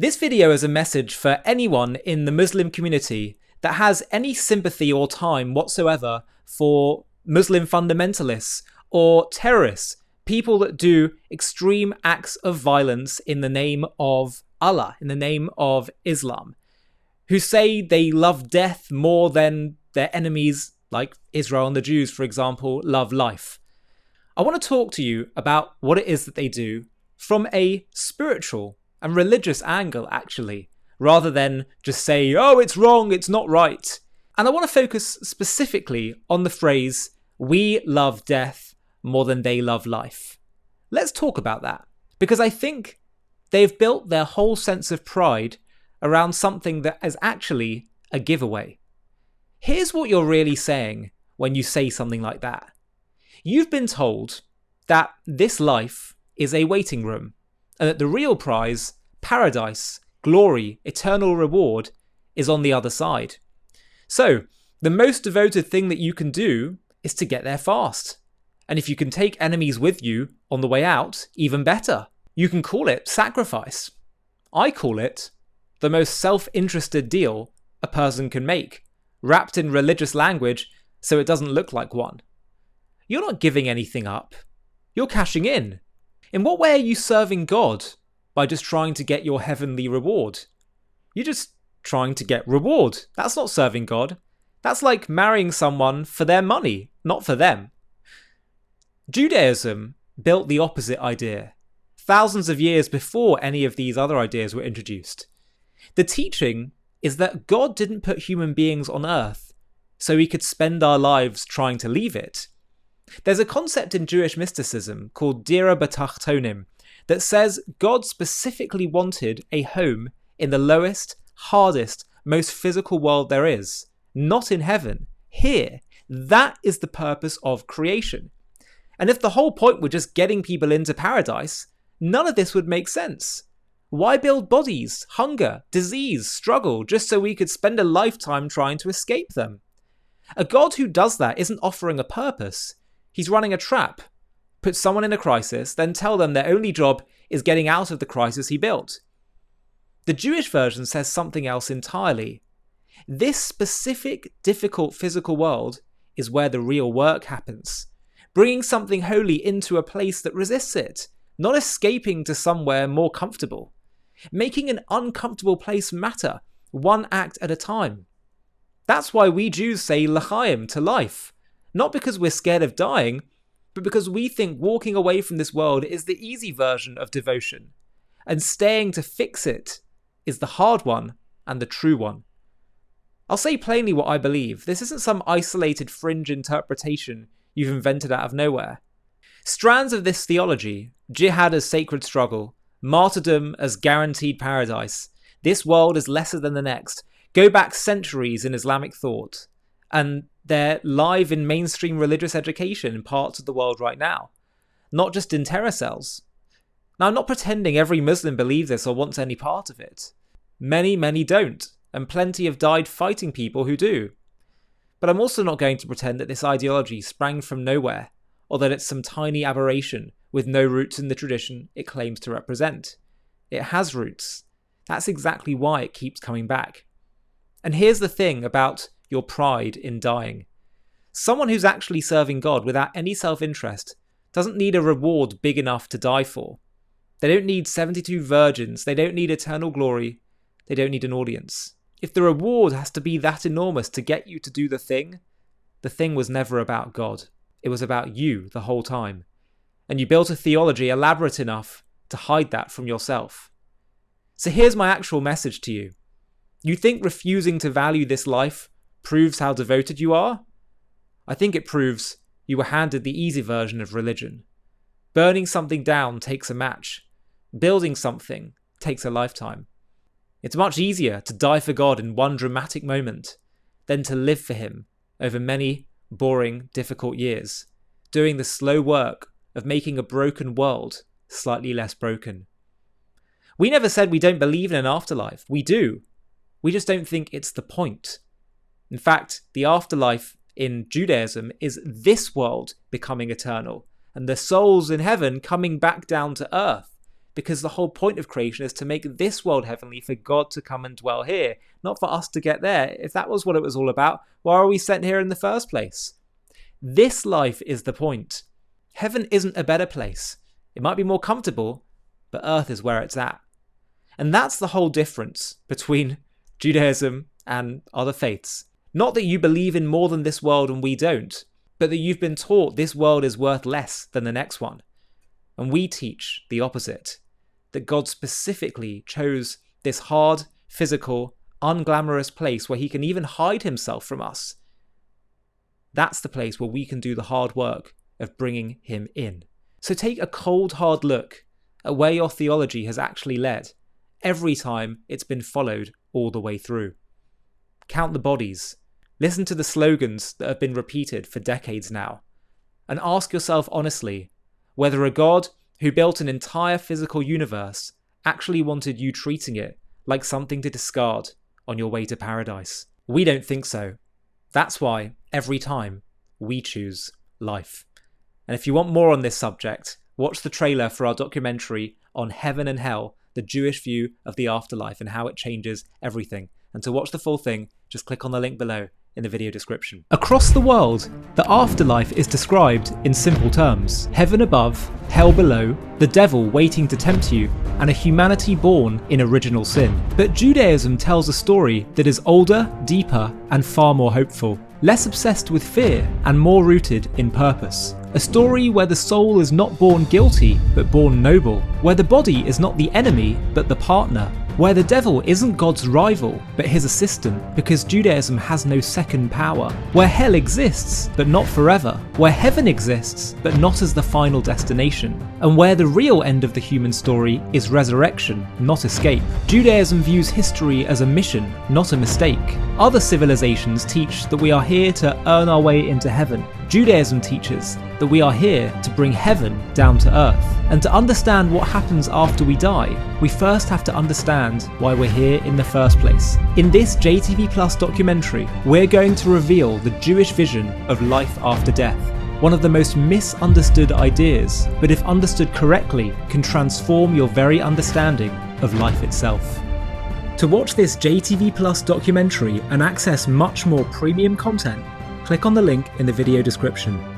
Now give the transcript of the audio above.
This video is a message for anyone in the Muslim community that has any sympathy or time whatsoever for Muslim fundamentalists or terrorists, people that do extreme acts of violence in the name of Allah, in the name of Islam, who say they love death more than their enemies, like Israel and the Jews, for example, love life. I want to talk to you about what it is that they do from a spiritual and religious angle, actually, rather than just say, oh, it's wrong, it's not right. And I want to focus specifically on the phrase, we love death more than they love life. Let's talk about that, because I think they've built their whole sense of pride around something that is actually a giveaway. Here's what you're really saying when you say something like that. You've been told that this life is a waiting room, and that the real prize, paradise, glory, eternal reward, is on the other side. So, the most devoted thing that you can do is to get there fast. And if you can take enemies with you on the way out, even better. You can call it sacrifice. I call it the most self-interested deal a person can make, wrapped in religious language so it doesn't look like one. You're not giving anything up. You're cashing in. In what way are you serving God by just trying to get your heavenly reward? You're just trying to get reward. That's not serving God. That's like marrying someone for their money, not for them. Judaism built the opposite idea, thousands of years before any of these other ideas were introduced. The teaching is that God didn't put human beings on earth so we could spend our lives trying to leave it. There's a concept in Jewish mysticism called Dira B'Tachtonim that says God specifically wanted a home in the lowest, hardest, most physical world there is, not in heaven, here. That is the purpose of creation. And if the whole point were just getting people into paradise, none of this would make sense. Why build bodies, hunger, disease, struggle, just so we could spend a lifetime trying to escape them? A God who does that isn't offering a purpose. He's running a trap. Put someone in a crisis, then tell them their only job is getting out of the crisis he built. The Jewish version says something else entirely. This specific, difficult physical world is where the real work happens. Bringing something holy into a place that resists it, not escaping to somewhere more comfortable. Making an uncomfortable place matter, one act at a time. That's why we Jews say l'chaim, to life. Not because we're scared of dying, but because we think walking away from this world is the easy version of devotion, and staying to fix it is the hard one and the true one. I'll say plainly what I believe. This isn't some isolated fringe interpretation you've invented out of nowhere. Strands of this theology, jihad as sacred struggle, martyrdom as guaranteed paradise, this world is lesser than the next, go back centuries in Islamic thought, and they're live in mainstream religious education in parts of the world right now, not just in terror cells. Now, I'm not pretending every Muslim believes this or wants any part of it. Many, many don't, and plenty have died fighting people who do. But I'm also not going to pretend that this ideology sprang from nowhere, or that it's some tiny aberration with no roots in the tradition it claims to represent. It has roots. That's exactly why it keeps coming back. And here's the thing about your pride in dying. Someone who's actually serving God without any self-interest doesn't need a reward big enough to die for. They don't need 72 virgins. They don't need eternal glory. They don't need an audience. If the reward has to be that enormous to get you to do the thing was never about God. It was about you the whole time. And you built a theology elaborate enough to hide that from yourself. So here's my actual message to you. You think refusing to value this life proves how devoted you are? I think it proves you were handed the easy version of religion. Burning something down takes a match. Building something takes a lifetime. It's much easier to die for God in one dramatic moment than to live for him over many boring, difficult years, doing the slow work of making a broken world slightly less broken. We never said we don't believe in an afterlife. We do. We just don't think it's the point. In fact, the afterlife in Judaism is this world becoming eternal, and the souls in heaven coming back down to earth, because the whole point of creation is to make this world heavenly for God to come and dwell here, not for us to get there. If that was what it was all about, why are we sent here in the first place? This life is the point. Heaven isn't a better place. It might be more comfortable, but earth is where it's at. And that's the whole difference between Judaism and other faiths. Not that you believe in more than this world and we don't, but that you've been taught this world is worth less than the next one. And we teach the opposite, that God specifically chose this hard, physical, unglamorous place where he can even hide himself from us. That's the place where we can do the hard work of bringing him in. So take a cold, hard look at where your theology has actually led, every time it's been followed all the way through. Count the bodies. Listen to the slogans that have been repeated for decades now. And ask yourself honestly whether a God who built an entire physical universe actually wanted you treating it like something to discard on your way to paradise. We don't think so. That's why, every time, we choose life. And if you want more on this subject, watch the trailer for our documentary on Heaven and Hell, the Jewish view of the afterlife and how it changes everything. And to watch the full thing, just click on the link below in the video description. Across the world, the afterlife is described in simple terms. Heaven above, hell below, the devil waiting to tempt you, and a humanity born in original sin. But Judaism tells a story that is older, deeper, and far more hopeful. Less obsessed with fear and more rooted in purpose. A story where the soul is not born guilty, but born noble. Where the body is not the enemy, but the partner. Where the devil isn't God's rival, but his assistant, because Judaism has no second power. Where hell exists, but not forever. Where heaven exists, but not as the final destination. And where the real end of the human story is resurrection, not escape. Judaism views history as a mission, not a mistake. Other civilizations teach that we are here to earn our way into heaven. Judaism teaches that we are here to bring heaven down to earth. And to understand what happens after we die, we first have to understand why we're here in the first place. In this JTV Plus documentary, we're going to reveal the Jewish vision of life after death. One of the most misunderstood ideas, but if understood correctly, can transform your very understanding of life itself. To watch this JTV Plus documentary and access much more premium content, click on the link in the video description.